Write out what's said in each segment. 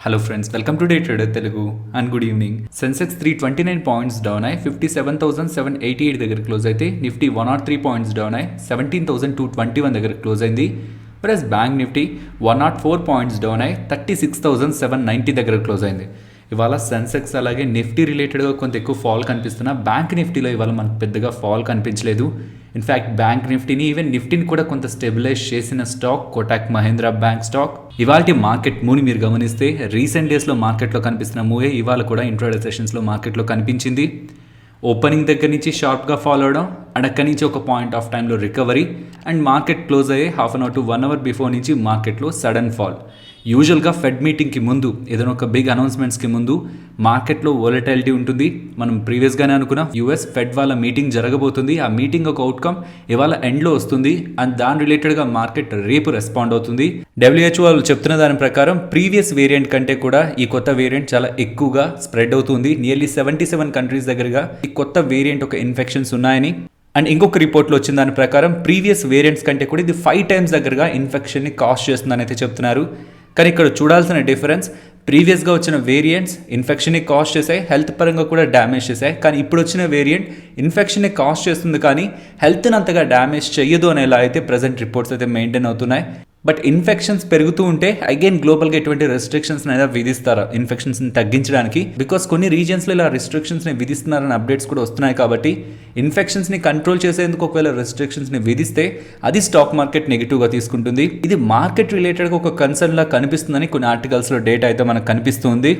Hello friends, welcome to day trader Telugu and good evening. Sensex 329 points down అయి 57,788 దగ్గర close అయితే, Nifty 103 points down అయి 17,221 దగ్గర క్లోజ్ అయింది. Plus bank Nifty 104 points down అయి 36,790 దగ్గర క్లోజ్ అయింది. ఇవాళ సెన్సెక్స్ అలాగే నిఫ్టీ రిలేటెడ్గా కొంత ఎక్కువ ఫాల్ కనిపిస్తున్నా, బ్యాంక్ నిఫ్టీలో ఇవాళ మనకు పెద్దగా ఫాల్ కనిపించలేదు. ఇన్ఫ్యాక్ట్ బ్యాంక్ నిఫ్టీని ఈవెన్ నిఫ్టీని కూడా కొంత స్టెబిలైజ్ చేసిన stock Kotak Mahindra bank stock. ఇవాళ మార్కెట్ మూవ్ని మీరు గమనిస్తే రీసెంట్ డేస్లో మార్కెట్లో కనిపిస్తున్న మూవే ఇవాళ కూడా ఇంట్రాడే సెషన్స్లో మార్కెట్లో కనిపించింది. ఓపెనింగ్ దగ్గర నుంచి షార్ప్గా ఫాలో అవడం అండ్ అక్కడి నుంచి ఒక పాయింట్ ఆఫ్ టైంలో రికవరీ అండ్ మార్కెట్ క్లోజ్ అయ్యే half an hour to 1 hour before నుంచి మార్కెట్లో సడన్ ఫాల్. యూజువల్గా ఫెడ్ మీటింగ్కి ముందు ఏదైనా ఒక బిగ్ అనౌన్స్మెంట్స్కి ముందు మార్కెట్లో వోలటాలిటీ ఉంటుంది. మనం ప్రీవియస్గానే అనుకున్నాం యూఎస్ ఫెడ్ వాళ్ళ మీటింగ్ జరగబోతుంది, ఆ మీటింగ్ ఒక అవుట్కమ్ ఇవాళ ఎండ్లో వస్తుంది అండ్ దాని రిలేటెడ్గా మార్కెట్ రేపు రెస్పాండ్ అవుతుంది. డబ్ల్యూహెచ్ఓ వాళ్ళు చెప్తున్న దాని ప్రకారం ప్రీవియస్ వేరియంట్ కంటే కూడా ఈ కొత్త వేరియంట్ చాలా ఎక్కువగా స్ప్రెడ్ అవుతుంది. నియర్లీ 77 కంట్రీస్ దగ్గరగా ఈ కొత్త వేరియంట్ ఒక ఇన్ఫెక్షన్స్ ఉన్నాయని అండ్ ఇంకొక రిపోర్ట్లో వచ్చిన దాని ప్రకారం ప్రీవియస్ వేరియంట్స్ కంటే కూడా ఇది 5 times దగ్గరగా ఇన్ఫెక్షన్ని కాజ్ చేస్తుందని అయితే చెప్తున్నారు. కానీ ఇక్కడ చూడాల్సిన డిఫరెన్స్, ప్రీవియస్గా వచ్చిన వేరియంట్స్ ఇన్ఫెక్షన్ని కాజ్ చేశాయి, హెల్త్ పరంగా కూడా డ్యామేజ్ చేశాయి. కానీ ఇప్పుడు వచ్చిన వేరియంట్ ఇన్ఫెక్షన్ని కాజ్ చేస్తుంది కానీ హెల్త్ని అంతగా డ్యామేజ్ చెయ్యదు అనేలా అయితే ప్రజెంట్ రిపోర్ట్స్ అయితే మెయింటైన్ అవుతున్నాయి. బట్ ఇన్ఫెక్షన్స్ పెరుగుతూ ఉంటే అగైన్ గ్లోబల్గా ఎటువంటి రెస్ట్రిక్షన్స్ అయినా విధిస్తారా ఇన్ఫెక్షన్స్ని తగ్గించడానికి? బికాస్ కొన్ని రీజియన్స్లో ఇలా రెస్ట్రిక్షన్స్ని విధిస్తున్నారని అప్డేట్స్ కూడా వస్తున్నాయి. కాబట్టి ఇన్ఫెక్షన్స్ని కంట్రోల్ చేసేందుకు ఒకవేళ రెస్ట్రిక్షన్స్ని విధిస్తే అది స్టాక్ మార్కెట్ నెగిటివ్గా తీసుకుంటుంది. ఇది మార్కెట్ రిలేటెడ్గా ఒక కన్సర్న్ లా కనిపిస్తుందని కొన్ని ఆర్టికల్స్లో డేటా అయితే మనకు కనిపిస్తుంది.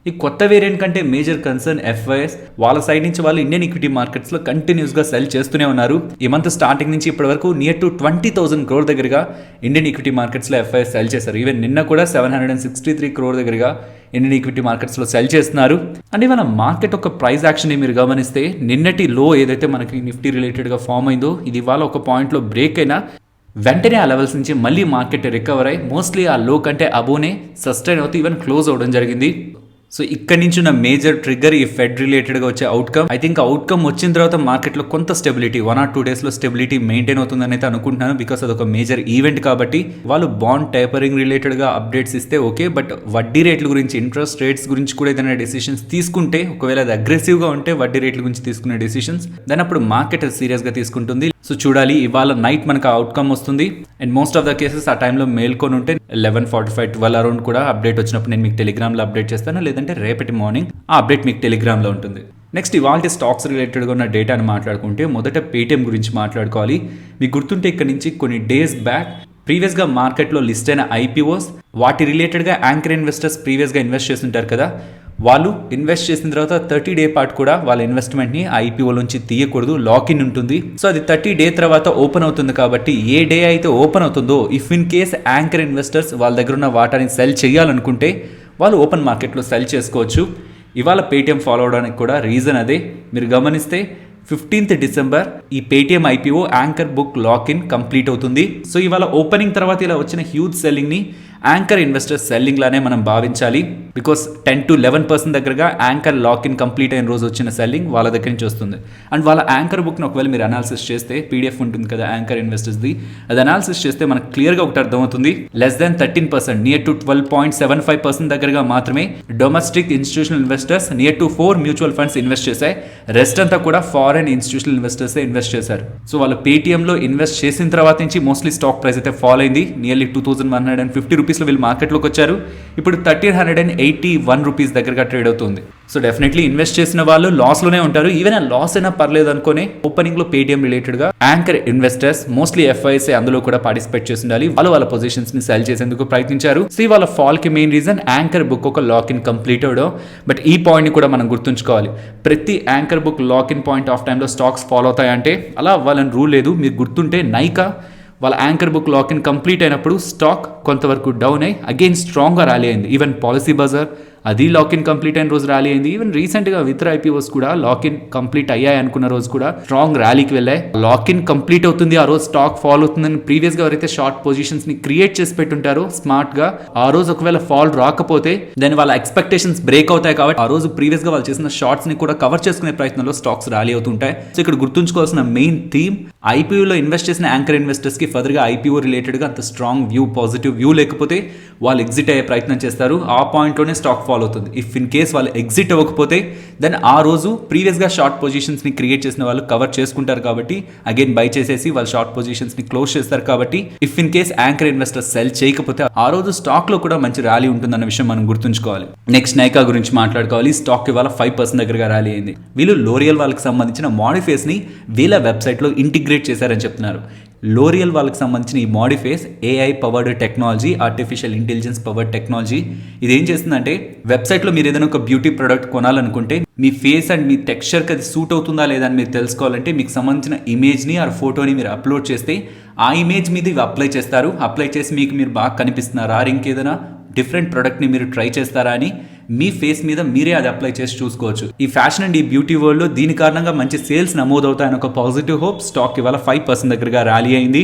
ఈ కొత్త వేరియంట్ కంటే మేజర్ కన్సర్న్ ఎఫ్ఐఎస్. వాళ్ళ సైడ్ నుంచి వాళ్ళు ఇండియన్ ఈక్విటీ మార్కెట్స్లో కంటిన్యూస్గా సెల్ చేస్తూనే ఉన్నారు. ఈ మంత్ స్టార్టింగ్ నుంచి ఇప్పటి వరకు నియర్ టు 20,000 crore దగ్గరగా ఇండియన్ ఈక్విటీ మార్కెట్స్లో ఎఫ్ఐఎస్ సెల్ చేశారు. ఈవెన్ నిన్న కూడా 763 crore దగ్గరగా ఇండియన్ ఈక్విటీ మార్కెట్స్లో సెల్ చేస్తున్నారు. అండ్ ఇవాళ మార్కెట్ ఒక ప్రైస్ యాక్షన్ని మీరు గమనిస్తే, నిన్నటి లో ఏదైతే మనకి నిఫ్టీ రిలేటెడ్గా ఫామ్ అయిందో ఇది ఇవాళ ఒక పాయింట్లో బ్రేక్ అయినా వెంటనే ఆ లెవెల్స్ నుంచి మళ్ళీ మార్కెట్ రికవర్ అయ్యి మోస్ట్లీ ఆ లో కంటే అబోనే సస్టైన్ అవుతూ ఈవెన్ క్లోజ్ అవ్వడం జరిగింది. సో ఇక్కడ నుంచి ఉన్న మేజర్ ట్రిగ్గర్ ఈ ఫెడ్ రిలేటెడ్గా వచ్చే అవుట్కమ్. ఐ థింక్ అవుట్కమ్ వచ్చిన తర్వాత మార్కెట్లో కొంత స్టెబిలిటీ 1 or 2 daysలో స్టెబిలిటీ మెయింటైన్ అవుతుందని అయితే అనుకుంటున్నాను. బికాస్ అదొక మేజర్ ఈవెంట్ కాబట్టి వాళ్ళు బాండ్ టేపరింగ్ రిలేటెడ్గా అప్డేట్స్ ఇస్తే ఓకే, బట్ వడ్డీ రేట్ల గురించి, ఇంట్రెస్ట్ రేట్స్ గురించి కూడా ఏదైనా డెసిషన్స్ తీసుకుంటే, ఒకవేళ అది అగ్రెసివ్గా ఉంటే వడ్డీ రేట్ల గురించి తీసుకునే డెసిషన్స్ దాని అప్పుడు మార్కెట్ సీరియస్గా తీసుకుంటుంది. సో చూడాలి, ఇవాళ నైట్ మనకు అవుట్కమ్ వస్తుంది and most of the cases ఆ టైంలో మేల్కొని ఉంటే 11:45, 12 అరౌండ్ కూడా అప్డేట్ వచ్చినప్పుడు నేను మీకు టెలిగ్రామ్లో అప్డేట్ చేస్తాను, లేదంటే రేపటి మార్నింగ్ ఆ అప్డేట్ మీకు టెలిగ్రామ్లో ఉంటుంది. నెక్స్ట్ ఇవాళ స్టాక్స్ రిలేటెడ్గా ఉన్న డేటాను మాట్లాడుకుంటే మొదట పేటిఎం గురించి మాట్లాడుకోవాలి. మీకు గుర్తుంటే ఇక్కడ నుంచి కొన్ని డేస్ బ్యాక్ ప్రీవియస్గా మార్కెట్లో లిస్ట్ అయిన ఐపీఓస్, వాటి రిలేటెడ్గా యాంకర్ ఇన్వెస్టర్స్ ప్రీవియస్గా ఇన్వెస్ట్ చేస్తుంటారు కదా, వాళ్ళు ఇన్వెస్ట్ చేసిన తర్వాత 30 day పాటు కూడా వాళ్ళ ఇన్వెస్ట్మెంట్ని ఐపీఓ నుంచి తీయకూడదు, లాక్-ఇన్ ఉంటుంది. సో అది 30 day తర్వాత ఓపెన్ అవుతుంది. కాబట్టి ఏ డే అయితే ఓపెన్ అవుతుందో, if in case anchor investors వాళ్ళ దగ్గర ఉన్న వాటాని సెల్ చేయాలనుకుంటే వాళ్ళు ఓపెన్ మార్కెట్లో సెల్ చేసుకోవచ్చు. ఇవాళ పేటిఎం ఫాలో అవడానికి కూడా రీజన్ అదే. మీరు గమనిస్తే 15th December ఈ Paytm IPO anchor book lock-in complete అవుతుంది. సో ఇవాళ ఓపెనింగ్ తర్వాత ఇలా వచ్చిన హ్యూజ్ సెల్లింగ్ని యాంకర్ ఇన్వెస్టర్స్ సెల్లింగ్ లానే మనం భావించాలి. బికాస్ 10 to 11% దగ్గరగా యాంకర్ లాక్-ఇన్ కంప్లీట్ అయిన రోజు వచ్చిన సెల్లింగ్ వాళ్ళ దగ్గర నుంచి వస్తుంది. అండ్ వాళ్ళ యాంకర్ బుక్ని ఒకవేళ మీరు అనాలిసిస్ చేస్తే, పీడిఎఫ్ ఉంటుంది కదా యాంకర్ ఇన్వెస్టర్స్ది, అది అనాలిసిస్ చేస్తే మనకు క్లియర్గా ఒకటి అర్థమవుతుంది. లెస్ దాన్ 13%, నియర్ టు 12.75% దగ్గరగా మాత్రమే domestic institutional investors, near to 4 mutual funds invest చేశాయి. రెస్ట్ అంతా కూడా ఫారెన్ ఇన్స్టిట్యూషనల్ ఇన్వెస్టర్స్ ఇన్వెస్ట్ చేశారు. సో వాళ్ళు పేటిఎంలో ఇన్వెస్ట్ చేసిన తర్వాత నుంచి మోస్ట్లీ స్టాక్ ప్రైస్ అయితే ఫాల్ అయింది. నియర్లీ 2,150 రూపీస్లో వీళ్ళు మార్కెట్లోకి వచ్చారు. ఇప్పుడు 1,381 రూపీస్ దగ్గరగా ట్రేడ్ అవుతుంది. సో డెఫినెట్లీ ఇన్వెస్ట్ చేసిన వాళ్ళు లాస్లోనే ఉంటారు. ఈవెన్ ఆ లాస్ అయినా పర్లేదు అనుకునే ఓపెనింగ్లో పేటిఎం రిలేటెడ్గా యాంకర్ ఇన్వెస్టర్స్, మోస్ట్లీ ఎఫ్ఐఎస్ఏ అందులో కూడా పార్టిసిపేట్ చేస్తుండాలి. వాళ్ళ పొజిషన్స్ని సెల్ చేసేందుకు ప్రయత్నించారు. సో వాళ్ళ ఫాల్కి మెయిన్ రీజన్ యాంకర్ బుక్ ఒక లాక్-ఇన్ కంప్లీట్ అవడం. బట్ ఈ పాయింట్ని కూడా మనం గుర్తుంచుకోవాలి, ప్రతి anchor book lock-in point of టైంలో స్టాక్స్ ఫాలో అవుతాయంటే అలా అవ్వాలని రూల్ లేదు. మీకు గుర్తుంటే నైకా వాళ్ళ యాంకర్ బుక్ లాక్-ఇన్ కంప్లీట్ అయినప్పుడు స్టాక్ కొంతవరకు డౌన్ అయ్యి అగైన్ స్ట్రాంగ్గా ర్యాలీ అయింది. ఈవెన్ పాలసీ బజార్ అది లాక్ ఇన్ కంప్లీట్ అయిన రోజు ర్యాలీ అయింది. ఈవెన్ రీసెంట్ గా విత్ర ఐపీఓస్ కూడా లాక్ ఇన్ కంప్లీట్ అయ్యాయి అనుకున్న రోజు కూడా స్ట్రాంగ్ ర్యాలీకి వెళ్ళాయి. లాక్ ఇన్ కంప్లీట్ అవుతుంది, ఆ రోజు స్టాక్ ఫాల్ అవుతుందని ప్రీవియస్ గా ఎవరైతే షార్ట్ పొజిషన్స్ ని క్రియేట్ చేసి పెట్టుంటారో స్మార్ట్ గా, ఆ రోజు ఒకవేళ ఫాల్ రాకపోతే దాని వాళ్ళ ఎక్స్పెక్టేషన్స్ బ్రేక్ అవుతాయి కాబట్టి ఆ రోజు ప్రీవియస్ గా వాళ్ళు చేసిన షార్ట్స్ ని కూడా కవర్ చేసుకునే ప్రయత్నంలో స్టాక్స్ ర్యాలీ అవుతుంటాయి. సో ఇక్కడ గుర్తుంచుకోవాల్సిన మెయిన్ థీమ్, ఐపీఓలో ఇన్వెస్ట్ చేసిన యాంకర్ ఇన్వెస్టర్స్ కి ఫర్దర్ గా ఐపీఓ రిలేటెడ్ గా అంత స్ట్రాంగ్ వ్యూ, పాజిటివ్ వ్యూ లేకపోతే వాళ్ళు ఎగ్జిట్ అయ్యే ప్రయత్నం చేస్తారు. ఆ పాయింట్ లోనే స్టాక్ ఫాల్ అవుతుంది. ఇఫ్ ఇన్ కేస్ వాళ్ళు ఎగ్జిట్ అవ్వకపోతే దెన్ ఆ రోజు ప్రీవియస్ గా షార్ట్ పొజిషన్స్ ని క్రియేట్ చేసిన వాళ్ళు కవర్ చేసుకుంటారు కాబట్టి అగైన్ బై చేసేసి వాళ్ళు షార్ట్ పొజిషన్స్ ని క్లోజ్ చేస్తారు. కాబట్టి if in case anchor investors cell చేయకపోతే ఆ రోజు స్టాక్ లో కూడా మంచి ర్యాలీ ఉంటుందన్న విషయం మనం గుర్తుంచుకోవాలి. నెక్స్ట్ నైకా గురించి మాట్లాడుకోవాలి. స్టాక్ ఇవాళ 5% దగ్గరగా ర్యాలీ అయింది. వీళ్ళు లోరియల్ వాళ్ళకి సంబంధించిన మాడిఫేస్ ని వీళ్ళ వెబ్సైట్ లో ఇంటిగ్రేట్ చేశారని చెప్తున్నారు. లోరియల్ వాళ్ళకి సంబంధించిన ఈ ModiFace AI powered technology, artificial intelligence powered technology. ఇది ఏం చేస్తుందంటే వెబ్సైట్లో మీరు ఏదైనా ఒక బ్యూటీ ప్రోడక్ట్ కొనాలనుకుంటే మీ ఫేస్ అండ్ మీ టెక్స్చర్కి అది సూట్ అవుతుందా లేదా అని మీరు తెలుసుకోవాలంటే మీకు సంబంధించిన ఇమేజ్ని ఆర్ ఫోటోని మీరు అప్లోడ్ చేస్తే ఆ ఇమేజ్ మీద ఇవి అప్లై చేస్తారు. అప్లై చేసి మీకు మీరు బాగా కనిపిస్తున్నారా, ఇంకేదైనా డిఫరెంట్ ప్రోడక్ట్ని మీరు ట్రై చేస్తారా అని మీ ఫేస్ మీద మీరే అది అప్లై చేసి చూసుకోవచ్చు. ఈ ఫ్యాషన్ అండ్ ఈ బ్యూటీ వరల్డ్లో దీని కారణంగా మంచి సేల్స్ నమోదవుతాయని ఒక పాజిటివ్ హోప్. స్టాక్ ఇవాళ 5% దగ్గరగా ర్యాలీ అయింది.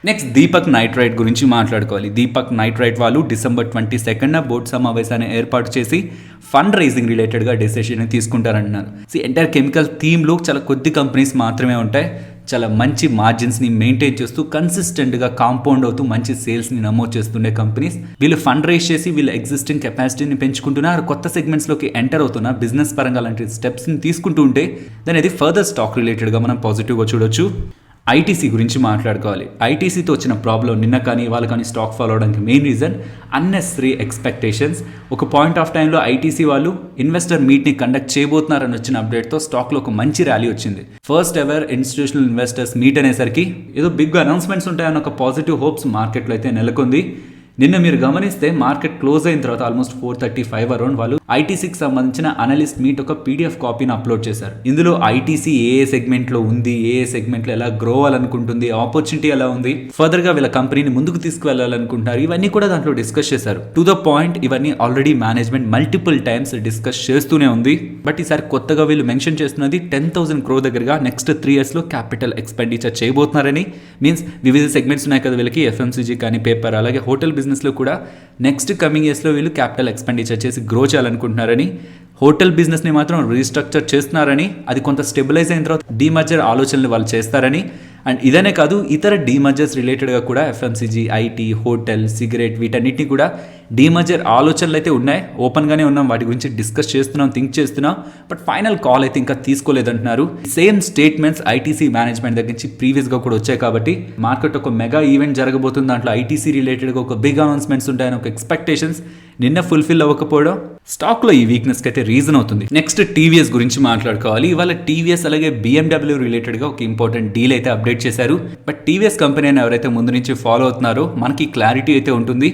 నెక్స్ట్ దీపక్ నైట్రైట్ గురించి మాట్లాడుకోవాలి. దీపక్ నైట్రైట్ వాళ్ళు December 22 బోర్డు సమావేశాన్ని ఏర్పాటు చేసి ఫండ్ రైజింగ్ రిలేటెడ్గా డెసిషన్ తీసుకుంటారంటున్నారు. ఎంటైర్ కెమికల్ థీమ్లో చాలా కొద్ది కంపెనీస్ మాత్రమే ఉంటాయి. చాలా మంచి మార్జిన్స్ని మెయింటైన్ చేస్తూ కన్సిస్టెంట్గా కాంపౌండ్ అవుతూ మంచి సేల్స్ని నమోదు చేస్తుండే కంపెనీస్. వీళ్ళు ఫండ్ రైజ్ చేసి వీళ్ళ ఎగ్జిస్టింగ్ కెపాసిటీని పెంచుకుంటున్నారు, కొత్త సెగ్మెంట్స్లోకి ఎంటర్ అవుతున్న బిజినెస్ పరంగా లాంటి స్టెప్స్ని తీసుకుంటూ ఉంటే దాని అది ఫర్దర్ స్టాక్ రిలేటెడ్గా మనం పాజిటివ్గా చూడొచ్చు. ఐటీసీ గురించి మాట్లాడుకోవాలి. ఐటీసీతో వచ్చిన ప్రాబ్లం నిన్న కానీ ఇవాళ కానీ స్టాక్ ఫాలో అవడానికి మెయిన్ రీజన్ అన్నెసరీ ఎక్స్పెక్టేషన్స్. ఒక పాయింట్ ఆఫ్ టైంలో ఐటీసీ వాళ్ళు ఇన్వెస్టర్ మీట్ని కండక్ట్ చేయబోతున్నారని వచ్చిన అప్డేట్తో స్టాక్లో ఒక మంచి ర్యాలీ వచ్చింది. First ever institutional investors meet అనేసరికి ఏదో బిగ్ అనౌన్స్మెంట్స్ ఉంటాయన్న ఒక పాజిటివ్ హోప్స్ మార్కెట్లో అయితే నెలకొంది. నిన్న మీరు గమనిస్తే మార్కెట్ క్లోజ్ అయిన తర్వాత ఆల్మోస్ట్ 4:35 అరౌండ్ వాళ్ళు ఐటీసీకి సంబంధించిన అనలిస్ట్ మీట్ ఒక పీడిఎఫ్ కాపీని అప్లోడ్ చేశారు. ఇందులో ఐటీసీ ఏ సెగ్మెంట్లో ఉంది, ఏ సెగ్మెంట్లో ఎలా గ్రో అవ్వాలనుకుంటుంది, ఆపర్చునిటీ ఎలా ఉంది, ఫర్దర్ గా వీళ్ళ కంపెనీని ముందుకు తీసుకువెళ్ళాలనుకుంటున్నారు, ఇవన్నీ కూడా దాంట్లో డిస్కస్ చేశారు. టు ద పాయింట్ ఇవన్నీ already management multiple times discuss చేస్తూనే ఉంది. బట్ ఈసారి కొత్తగా వీళ్ళు మెన్షన్ చేస్తున్నది 10,000 crore దగ్గరగా నెక్స్ట్ 3 years లో క్యాపిటల్ ఎక్స్పెండిచర్ చేయబోతున్నారని. మీన్స్ వివిధ సెగ్మెంట్స్ ఉన్నాయి కదా వీళ్ళకి, ఎఫ్ఎంసీజీ కానీ, పేపర్, అలాగే హోటల్ బిజినెస్ లో కూడా నెక్స్ట్ కమింగ్ ఇయర్స్లో వీళ్ళు క్యాపిటల్ ఎక్స్పెండిచర్ చేసి గ్రో చేయాలనుకుంటున్నారని. హోటల్ బిజినెస్ని మాత్రం రీస్ట్రక్చర్ చేస్తున్నారని, అది కొంత స్టెబిలైజ్ అయిన తర్వాత డీమర్జర్ ఆలోచనలు వాళ్ళు చేస్తారని. అండ్ ఇదనే కాదు, ఇతర డీమర్జర్స్ రిలేటెడ్గా కూడా ఎఫ్ఎంసీజీ, ఐటీ, హోటల్, సిగరెట్ వీటన్నిటిని కూడా డీమర్జర్ ఆలోచనలు అయితే ఉన్నాయి. ఓపెన్గానే ఉన్నాం, వాటి గురించి డిస్కస్ చేస్తున్నాం, థింక్ చేస్తున్నాం. బట్ ఫైనల్ కాల్ అయితే ఇంకా తీసుకోలేదంటున్నారు. సేమ్ స్టేట్మెంట్స్ ఐటీసీ మేనేజ్మెంట్ దగ్గర నుంచి ప్రీవియస్గా కూడా వచ్చాయి. కాబట్టి మార్కెట్ ఒక మెగా ఈవెంట్ జరగబోతుంది, దాంట్లో ఐటీసీ రిలేటెడ్గా ఒక బిగ్ అనౌన్స్మెంట్స్ ఉంటాయని ఒక ఎక్స్పెక్టేషన్స్ నిన్న ఫుల్ఫిల్ అవ్వకపోవడం స్టాక్లో ఈ వీక్నెస్కి అయితే రీజన్ అవుతుంది. నెక్స్ట్ టీవీఎస్ గురించి మాట్లాడుకోవాలి. ఇవాళ టీవీఎస్ అలాగే BMW రిలేటెడ్గా ఒక ఇంపార్టెంట్ డీల్ అయితే అప్డేట్ చేశారు. బట్ టీవీఎస్ కంపెనీని ఎవరైతే ముందు నుంచి ఫాలో అవుతున్నారో మనకి క్లారిటీ అయితే ఉంటుంది.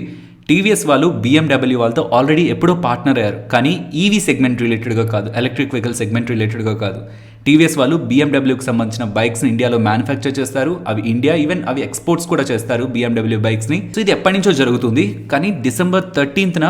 టీవీఎస్ వాళ్ళు BMW వాళ్ళతో ఆల్రెడీ ఎప్పుడో పార్ట్నర్ అయ్యారు, కానీ ఈవీ సెగ్మెంట్ రిలేటెడ్గా కాదు, ఎలక్ట్రిక్ వెహికల్ సెగ్మెంట్ రిలేటెడ్గా కాదు. టీవీఎస్ వాళ్ళు BMWకి సంబంధించిన బైక్స్ని ఇండియాలో మ్యానుఫ్యాక్చర్ చేస్తారు. అవి ఇండియా ఈవెన్ అవి ఎక్స్పోర్ట్స్ కూడా చేస్తారు BMW బైక్స్ని. సో ఇది ఎప్పటి నుంచో జరుగుతుంది. కానీ December 13th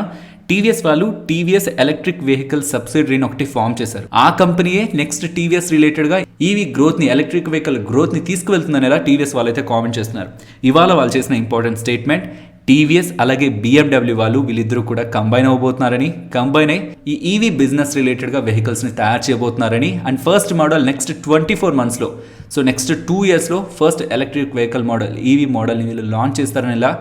టీవీఎస్ వాళ్ళు టీవీఎస్ ఎలక్ట్రిక్ వెహికల్ సబ్సిడరీని ఒకటి ఫామ్ చేశారు. ఆ కంపెనీయే నెక్స్ట్ టీవీఎస్ రిలేటెడ్గా ఈవీ గ్రోత్ని, ఎలక్ట్రిక్ వెహికల్ గ్రోత్ని తీసుకువెళ్తుందనేలా టీవీఎస్ వాళ్ళైతే కామెంట్ చేస్తున్నారు. ఇవాళ వాళ్ళు చేసిన ఇంపార్టెంట్ స్టేట్మెంట్, టీవీఎస్ అలాగే BMW వాళ్ళు వీళ్ళిద్దరూ కూడా కంబైన్ అవ్వబోతున్నారని, కంబైన్ అయ్యి ఈ ఈవీ బిజినెస్ రిలేటెడ్గా వెహికల్స్ని తయారు చేయబోతున్నారని. అండ్ ఫస్ట్ మోడల్ నెక్స్ట్ 24 monthsలో, సో నెక్స్ట్ 2 yearsలో first electric vehicle model EV మోడల్ని వీళ్ళు లాంచ్ చేస్తారని ఇలా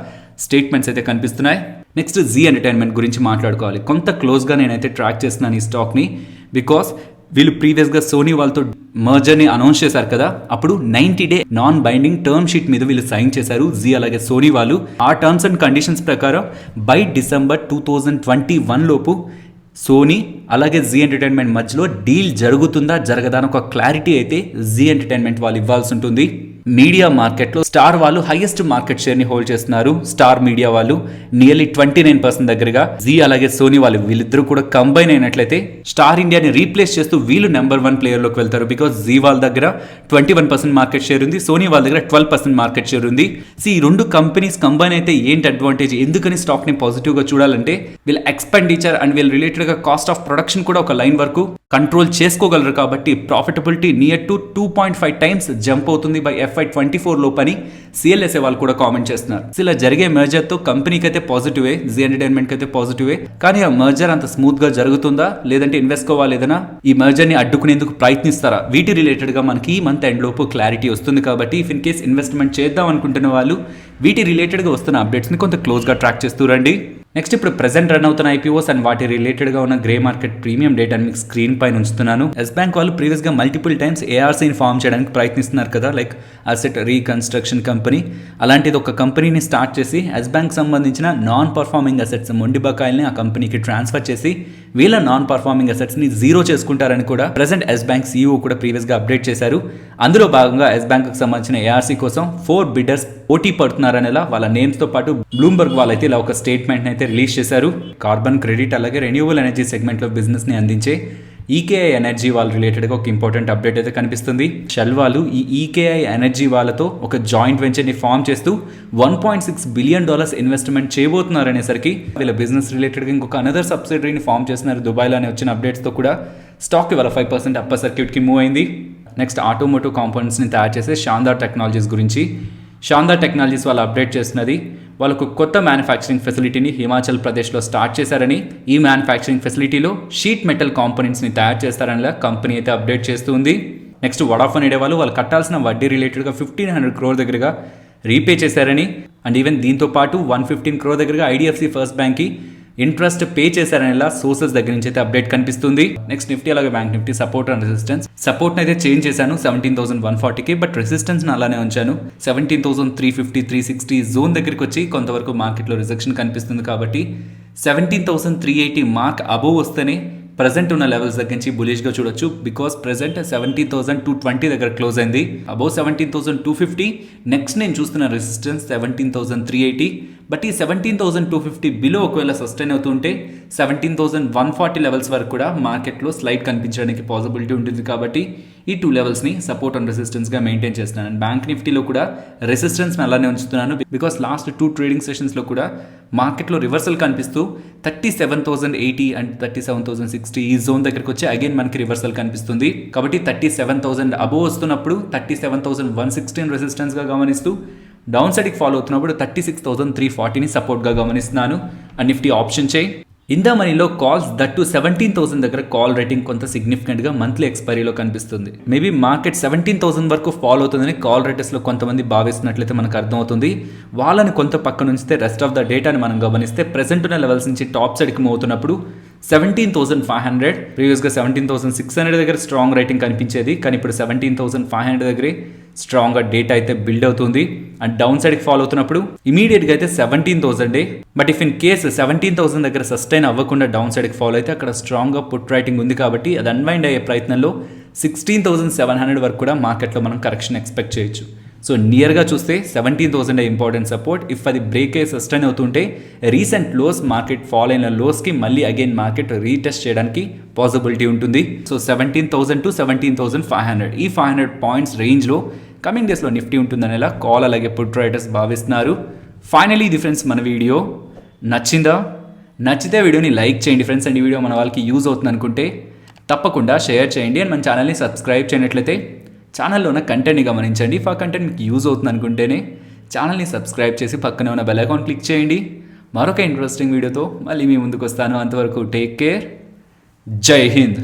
స్టేట్మెంట్స్ అయితే కనిపిస్తున్నాయి. నెక్స్ట్ జీ ఎంటర్టైన్మెంట్ గురించి మాట్లాడుకోవాలి. కొంత క్లోజ్గా నేనైతే ట్రాక్ చేస్తున్నాను ఈ స్టాక్ని. బికాస్ వీళ్ళు ప్రీవియస్గా సోనీ వాళ్ళతో మర్జర్ని అనౌన్స్ చేశారు కదా, అప్పుడు 90-day non binding term sheet మీద వీళ్ళు సైన్ చేశారు జీ అలాగే సోనీ వాళ్ళు. ఆ టర్మ్స్ అండ్ కండిషన్స్ ప్రకారం బై December 2021 లోపు సోనీ అలాగే జీ ఎంటర్టైన్మెంట్ మధ్యలో డీల్ జరుగుతుందా జరగదా అని ఒక క్లారిటీ అయితే జీ ఎంటర్టైన్మెంట్ వాళ్ళు ఇవ్వాల్సి ఉంటుంది. మీడియా మార్కెట్లో స్టార్ వాళ్ళు హైయెస్ట్ మార్కెట్ షేర్ ని హోల్డ్ చేస్తున్నారు. స్టార్ మీడియా వాళ్ళు నియర్లీ 29% దగ్గరగా, జీ అలాగే సోనీ వాళ్ళు వీళ్ళిద్దరూ కూడా కంబైన్ అయినట్లయితే స్టార్ ఇండియాని రీప్లేస్ చేస్తూ వీళ్ళు నెంబర్ 1 ప్లేయర్ లోకి వెళ్తారు. బికాస్ జీ వాళ్ళ దగ్గర 21% మార్కెట్ షేర్ ఉంది, సోనీ వాళ్ళ దగ్గర 12% మార్కెట్ షేర్ ఉంది. ఈ రెండు కంపెనీస్ కంబైన్ అయితే ఏంటి అడ్వాంటేజ్, ఎందుకని స్టాక్ ని పాజిటివ్ గా చూడాలంటే వీళ్ళ ఎక్స్పెండిచర్ అండ్ వీళ్ళ రిలేటెడ్ గా కాస్ట్ ఆఫ్ ప్రొడక్షన్ కూడా ఒక లైన్ వరకు కంట్రోల్ చేసుకోగలరు. కాబట్టి profitability near to 2.5 times jump అవుతుంది బై FY24 లోపని CLSA వాళ్ళు కూడా కామెంట్ చేస్తున్నారు. ఇలా జరిగే మర్జర్ తో కంపెనీకి అయితే పాజిటివే, జీ ఎంటర్టైన్మెంట్ కి అయితే పాజిటివే. కానీ ఆ మర్జర్ అంత స్మూత్ గా జరుగుతుందా, లేదంటే ఇన్వెస్ట్ కోవాలి ఏదైనా ఈ మర్జర్ ని అడ్డుకునేందుకు ప్రయత్నిస్తారా, వీటి రిలేటెడ్ గా మనకి ఈ మంత్ ఎండ్ లోపు క్లారిటీ వస్తుంది. కాబట్టి ఇఫ్ ఇన్ కేస్ ఇన్వెస్ట్మెంట్ చేద్దాం అనుకుంటున్న వాళ్ళు వీటి రిలేటెడ్ గా వస్తున్న అప్డేట్స్ ని కొంత క్లోజ్ గా ట్రాక్ చేస్తూ రండి. నెక్స్ట్ ఇప్పుడు ప్రెసెంట్ రన్ అవుతున్న IPOs అండ్ వాటి రిలేటెడ్ గా ఉన్న గ్రే మార్కెట్ ప్రీమియం డేటా మీకు స్క్రీన్ పైన ఉంచుతున్నాను. ఎస్ బ్యాంక్ వాళ్ళు ప్రీవియస్ గా మల్టిపుల్ టైమ్స్ ARCని ఫామ్ చేయడానికి ప్రయత్నిస్తున్నారు కదా, లైక్ అసెట్ రీకన్స్ట్రక్షన్ కంపెనీ. అలాంటిది ఒక కంపెనీని స్టార్ట్ చేసి ఎస్ బ్యాంక్ సంబంధించిన నాన్ పర్ఫార్మింగ్ అసెట్స్ మొండి బకాయిల్ని ఆ కంపెనీకి ట్రాన్స్ఫర్ చేసి వీళ్ళ నాన్ పర్ఫార్మింగ్ అసెట్స్ ని జీరో చేసుకుంటారని కూడా ప్రెసెంట్ ఎస్ బ్యాంక్ CEO కూడా ప్రీవియస్ గా అప్డేట్ చేశారు. అందులో భాగంగా ఎస్ బ్యాంక్ కు సంబంధించిన ARC కోసం 4 బిడ్డర్స్ పోటీ పడుతున్నారనేలా వాళ్ళ నేమ్స్ తో పాటు బ్లూంబర్గ్ వాళ్ళైతే ఇలా ఒక స్టేట్మెంట్ అయితే రిలీజ్ చేశారు. కార్బన్ క్రెడిట్ అలాగే రెన్యూవబుల్ ఎనర్జీ సెగ్మెంట్ లో బిజినెస్ ని అందించే EKI ఎనర్జీ వాళ్ళ రిలేటెడ్ గా ఒక ఇంపార్టెంట్ అప్డేట్ అయితే కనిపిస్తుంది. షెల్ వాళ్ళు ఈ EKI ఎనర్జీ వాళ్ళతో ఒక జాయింట్ వెంచర్ ని ఫామ్ చేస్తూ $1.6 బిలియన్ ఇన్వెస్ట్మెంట్ చేయబోతున్నారు అనేసరికి వీళ్ళ బిజినెస్ రిలేటెడ్ గా ఇంకొక అనదర్ సబ్సిడరీని ఫామ్ చేస్తున్నారు దుబాయ్లో అని వచ్చిన అప్డేట్స్ తో కూడా స్టాక్ ఇవాళ 5% అప్పర్ సర్క్యూట్ కి మూవ్ అయింది. నెక్స్ట్ ఆటోమోటివ్ కాంపోనెంట్స్ ని తయారు చేసే షాందార్ టెక్నాలజీస్ గురించి షాందార్ టెక్నాలజీస్ వాళ్ళు అప్డేట్ చేస్తున్నది. వాళ్ళకు కొత్త మ్యానుఫ్యాక్చరింగ్ ఫెసిలిటీని హిమాచల్ ప్రదేశ్లో స్టార్ట్ చేశారని, ఈ మ్యానుఫ్యాక్చరింగ్ ఫెసిలిటీలో షీట్ మెటల్ కాంపోనెంట్స్ని తయారు చేస్తారని కంపెనీ అయితే అప్డేట్ చేస్తుంది. నెక్స్ట్ వడాఫోన్ ఐడియా వాళ్ళు కట్టాల్సిన వడ్డీ రిలేటెడ్గా 1500 crore దగ్గరగా రీపే చేశారని, అండ్ ఈవెన్ దీంతో పాటు 115 crore దగ్గరగా IDFC ఫస్ట్ బ్యాంక్కి ఇంట్రెస్ట్ పే చేశారనేలా సోర్సెస్ దగ్గర నుంచి అయితే అప్డేట్ కనిపిస్తుంది. నెక్స్ట్ నిఫ్టీ అలాగే bank Nifty support and resistance. Support అయితే చేంజ్ చేశాను 17,140కి, బట్ రెసిస్టెన్స్ అలానే ఉంచాను 17,350 360 జోన్ దగ్గరికి వచ్చి కొంతవరకు మార్కెట్లో రిజెక్షన్ కనిపిస్తుంది. కాబట్టి 17,380 మార్క్ అబోవ్ వస్తేనే ప్రెసెంట్ ఉన్న లెవెల్స్ దగ్గర నుంచి బులిష్గా చూడొచ్చు. బికాస్ ప్రెసెంట్ 17,220 దగ్గర క్లోజ్ అయింది. అబౌవ్ 17,250. నెక్స్ట్ నేను చూస్తున్న రెసిస్టెన్స్ 17,380. బట్ ఈ 17,250 బిలో ఒకవేళ సస్టైన్ అవుతుంటే 17,140 లెవెల్స్ వరకు కూడా మార్కెట్లో స్లైడ్ కనిపించడానికి పాసిబిలిటీ ఉంటుంది. కాబట్టి ఈ 2 లెవెల్స్ని సపోర్ట్ అండ్ రెసిస్టెన్స్గా మెయింటైన్ చేస్తున్నాను. అండ్ బ్యాంక్ నిఫ్టీలో కూడా రెసిస్టెన్స్ని అలానే ఉంచుతున్నాను. బికాస్ లాస్ట్ 2 ట్రేడింగ్ సెషన్స్లో కూడా మార్కెట్లో రివర్సల్ కనిపిస్తూ 37,080 అండ్ 37,060 ఈ జోన్ దగ్గరికి వచ్చి అగైన్ మనకి రివర్సల్ కనిపిస్తుంది. కాబట్టి 37,000 అబోవ్ వస్తున్నప్పుడు 37,116 రెసిస్టెన్స్గా గమనిస్తూ డౌన్ సైడ్కి ఫాలో అవుతున్నప్పుడు 36,340ని సపోర్ట్గా గమనిస్తున్నాను. అండ్ నిఫ్టీ ఆప్షన్ చేయి ఇందా మనీలో కాల్స్ దట్టు 17,000 దగ్గర కాల్ రేటింగ్ కొంత సిగ్నిఫికెంట్గా మంత్లీ ఎక్స్పైరీలో కనిపిస్తుంది. మేబీ మార్కెట్ 17,000 వరకు ఫాలో అవుతుందని కాల్ రేటర్స్లో కొంతమంది భావిస్తున్నట్లయితే మనకు అర్థమవుతుంది. వాళ్ళని కొంత పక్కన ఉంచితే రెస్ట్ ఆఫ్ ద డేటాని మనం గమనిస్తే ప్రెసెంట్ ఉన్న లెవెల్స్ నుంచి టాప్ సైడ్కి మూవ్ అవుతున్నప్పుడు 17,500, ప్రీవియస్గా 17,600 దగ్గర స్ట్రాంగ్ రేటింగ్ కనిపించేది. కానీ ఇప్పుడు 17,500 దగ్గరే స్ట్రాంగ్గా డేటా అయితే బిల్డ్ అవుతుంది. అండ్ డౌన్ సైడ్కి ఫాలో అవుతున్నప్పుడు ఇమీడియట్గా అయితే 17,000. బట్ ఇఫ్ ఇన్ కేస్ 17,000 దగ్గర సస్టైన్ అవ్వకుండా డౌన్ సైడ్కి ఫాలో అయితే అక్కడ స్ట్రాంగ్గా పుట్ రైటింగ్ ఉంది. కాబట్టి అది అన్వైండ్ అయ్యే ప్రయత్నంలో 16,700 వరకు కూడా మార్కెట్లో మనం కరెక్షన్ ఎక్స్పెక్ట్ చేయొచ్చు. సో నియర్గా చూస్తే 17,000 ఇంపార్టెంట్ సపోర్ట్. ఇఫ్ అది బ్రేక్ అయ్యి సస్టైన్ అవుతుంటే రీసెంట్ లోస్ మార్కెట్ ఫాలో అయిన లోస్కి మళ్ళీ అగైన్ మార్కెట్ రీటెస్ట్ చేయడానికి పాసిబిలిటీ ఉంటుంది. సో 17,000 to 17,500 ఈ 500 పాయింట్స్ రేంజ్లో కమింగ్ డేస్లో నిఫ్టీ ఉంటుందనేలా కాల్ అలాగే పుట్ రైటర్స్ భావిస్తున్నారు. ఫైనలీ ఇది ఫ్రెండ్స్ మన వీడియో నచ్చిందా? నచ్చితే వీడియోని లైక్ చేయండి ఫ్రెండ్స్. అండ్ ఈ వీడియో మన వాళ్ళకి యూజ్ అవుతుంది అనుకుంటే తప్పకుండా షేర్ చేయండి. అండ్ మన ఛానల్ని సబ్స్క్రైబ్ చేయనట్లయితే ఛానల్లో ఉన్న కంటెంట్ని గమనించండి. ఇఫ్ ఆ కంటెంట్ మీకు యూజ్ అవుతుంది అనుకుంటేనే ఛానల్ని సబ్స్క్రైబ్ చేసి పక్కనే ఉన్న బెల్ ఐకాన్ క్లిక్ చేయండి. మరొక ఇంట్రెస్టింగ్ వీడియోతో మళ్ళీ మీ ముందుకు వస్తాను. అంతవరకు టేక్ కేర్. జై హింద్.